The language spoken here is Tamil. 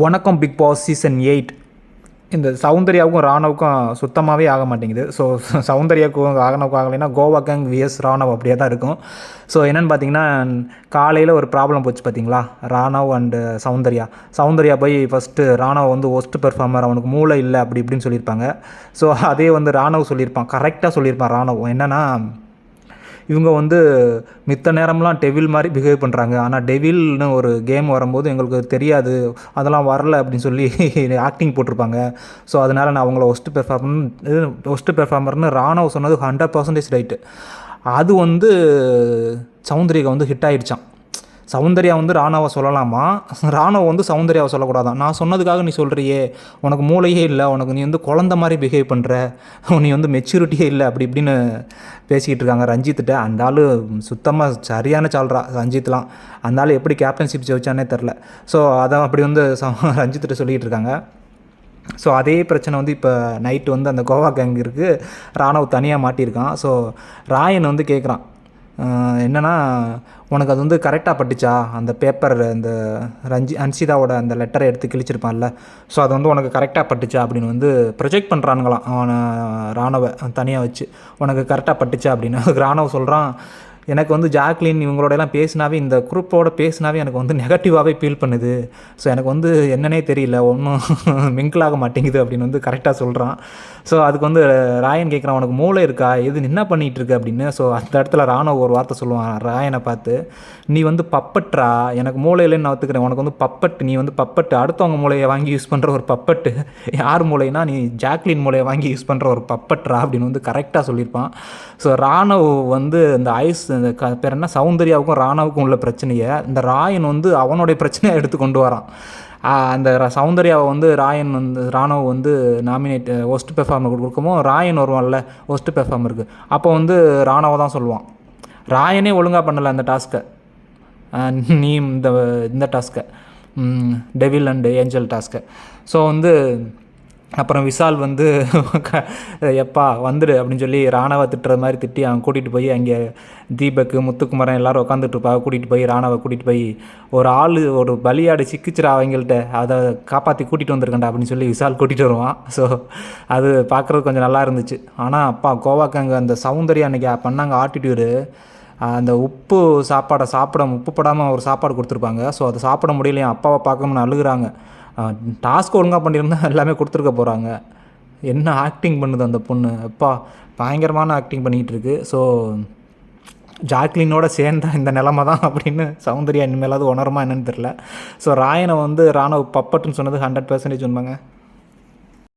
வணக்கம் பிக் பாஸ் சீசன் 8. இந்த சௌந்தர்யாவுக்கும் ராணவுக்கும் சுத்தமாகவே ஆக மாட்டேங்குது. ஸோ சௌந்தர்யாவுக்கும் ராணவுக்கும் ஆகலைன்னா கோவா கேங் விஎஸ் ராணவ் அப்படியே தான் இருக்கும். ஸோ என்னென்னு பார்த்தீங்கன்னா, காலையில் ஒரு ப்ராப்ளம் போச்சு பார்த்தீங்களா, ராணவ் அண்டு சௌந்தர்யா போய் ஃபஸ்ட்டு ராணவ் வந்து ஒஸ்ட் பெர்ஃபார்மர், அவனுக்கு மூளை இல்லை அப்படி இப்படின்னு சொல்லியிருப்பாங்க. ஸோ அதே வந்து ராணவ் சொல்லியிருப்பான், கரெக்டாக சொல்லியிருப்பான் ராணவ். என்னென்னா, இவங்க வந்து மித்த நேரம்லாம் டெவில் மாதிரி பிஹேவ் பண்ணுறாங்க, ஆனால் டெவில்னு ஒரு கேம் வரும்போது எங்களுக்கு தெரியாது, அதெல்லாம் வரல அப்படின்னு சொல்லி ஆக்டிங் போட்டிருப்பாங்க. ஸோ அதனால் நான் அவங்கள ஒஸ்ட்டு பெர்ஃபார்மர்னு ராணவ் சொன்னது 100% ரைட்டு. அது வந்து சௌந்தர்யா வந்து ஹிட் ஆகிடுச்சான். சௌந்தர்யா வந்து ராணாவை சொல்லலாமா, ராணவ் வந்து சௌந்தர்யாவை சொல்லக்கூடாதான். நான் சொன்னதுக்காக நீ சொல்கிறியே, உனக்கு மூளையே இல்லை, உனக்கு நீ வந்து குழந்த மாதிரி பிஹேவ் பண்ணுற, நீ வந்து மெச்சூரிட்டியே இல்லை அப்படி இப்படின்னு பேசிக்கிட்டு இருக்காங்க ரஞ்சித்திட்ட. அந்த ஆள் சுத்தமாக சரியான சால்றா ரஞ்சித்லாம். அந்த ஆள் எப்படி கேப்டன்ஷிப் ஜெயிச்சானே தெரில. ஸோ அதை அப்படி வந்து ரஞ்சித்திட்ட சொல்லிகிட்டு இருக்காங்க. ஸோ அதே பிரச்சனை வந்து இப்போ நைட்டு வந்து அந்த கோவா கேங் இருக்குது, ராணவ் தனியாக மாட்டியிருக்கான். ஸோ ராயன் வந்து கேட்குறான், என்னென்னா, உனக்கு அது வந்து கரெக்டாக பட்டுச்சா, அந்த பேப்பர், அந்த அன்சிதாவோட அந்த லெட்டரை எடுத்து கிழிச்சிருப்பான்ல, ஸோ அது வந்து உனக்கு கரெக்டாக பட்டுச்சா அப்படின்னு வந்து ப்ரொஜெக்ட் பண்ணுறானுங்களாம் அவனை, ராணவை தனியாக வச்சு, உனக்கு கரெக்டாக பட்டுச்சா அப்படின்னு. அதுக்கு ராணவ் சொல்கிறான், எனக்கு வந்து ஜாக்லின் இவங்களோடலாம் பேசினாவே, இந்த குரூப்போட பேசினாவே எனக்கு வந்து நெகட்டிவாகவே ஃபீல் பண்ணுது. ஸோ எனக்கு வந்து என்னன்னே தெரியல, ஒன்றும் மிங்கிளாக மாட்டேங்குது அப்படின்னு வந்து கரெக்டாக சொல்கிறான். ஸோ அதுக்கு வந்து ராயன் கேட்குறான், உனக்கு மூளை இருக்கா, எது என்ன பண்ணிகிட்டு இருக்கு அப்படின்னு. ஸோ அந்த இடத்துல ராணவ் ஒரு வார்த்தை சொல்லுவான் ராயனை பார்த்து, நீ வந்து பப்பட்ரா, எனக்கு மூளை இல்லைன்னு நான் ஒத்துக்கிறேன், உனக்கு வந்து பப்பட், நீ வந்து பப்பட்டு, அடுத்தவங்க மூளையை வாங்கி யூஸ் பண்ணுற ஒரு பப்பட்டு. யார் மூளைனா, நீ ஜாக்லின் மூளையை வாங்கி யூஸ் பண்ணுற ஒரு பப்பட்ரா அப்படின்னு வந்து கரெக்டாக சொல்லியிருப்பான். ஸோ ராணவ் வந்து இந்த இந்த பேர் என்ன, சௌந்தர்யாவுக்கும் ராணாவுக்கும் உள்ள பிரச்சனையை இந்த ராயன் வந்து அவனுடைய பிரச்சனையை எடுத்து கொண்டு வரான். அந்த சௌந்தர்யாவை வந்து ராணவ் வந்து நாமினேட் ஒஸ்ட் பெர்ஃபார்மர் கொடுக்குமோ, ராயன் வருவான்ல ஒஸ்ட் பெர்ஃபார்மருக்கு, அப்போ வந்து ராணவை தான் சொல்லுவான், ராயனே ஒழுங்காக பண்ணலை அந்த டாஸ்க்கை, நீ இந்த டாஸ்க்கை, டெவில் அண்ட் ஏஞ்சல் டாஸ்க்கை. ஸோ வந்து அப்புறம் விஷால் வந்து எப்பா வந்துடு அப்படின்னு சொல்லி ராணவை திட்டுற மாதிரி திட்டி அவன் கூட்டிகிட்டு போய் அங்கே தீபக், முத்துக்குமரன் எல்லோரும் உட்காந்துட்ருப்பா, கூட்டிகிட்டு போய் ராணவை கூட்டிகிட்டு போய், ஒரு பலியாடு சிக்கிச்சிரா அவங்கள்ட்ட, அதை காப்பாற்றி கூட்டிகிட்டு வந்திருக்கேன்டா அப்படின்னு சொல்லி விஷால் கூட்டிகிட்டு வருவான். ஸோ அது பார்க்குறது கொஞ்சம் நல்லா இருந்துச்சு. ஆனால் அப்பா கோவாக்கு அந்த சௌந்தர்யா அன்றைக்கி பண்ணாங்க ஆட்டிடியூடு, அந்த உப்பு படாமல் ஒரு சாப்பாடு கொடுத்துருப்பாங்க. ஸோ அதை சாப்பிட முடியலையா, அப்பாவை பார்க்கணும்னு அழுகுறாங்க. டாஸ்க் ஒழுங்காக பண்ணியிருந்தா எல்லாமே கொடுத்துருக்க போகிறாங்க. என்ன ஆக்டிங் பண்ணுது அந்த பொண்ணு, அப்பா பயங்கரமான ஆக்டிங் பண்ணிகிட்டு இருக்கு. ஸோ ஜாக்லினோட சேர்ந்தா இந்த நிலமை தான் அப்படின்னு சௌந்தர்யா இனிமேலாவது உணருமா என்னன்னு தெரில. ஸோ ராயனை வந்து ராணவ் பப்பட்டுன்னு சொன்னது 100% உண்மைங்க.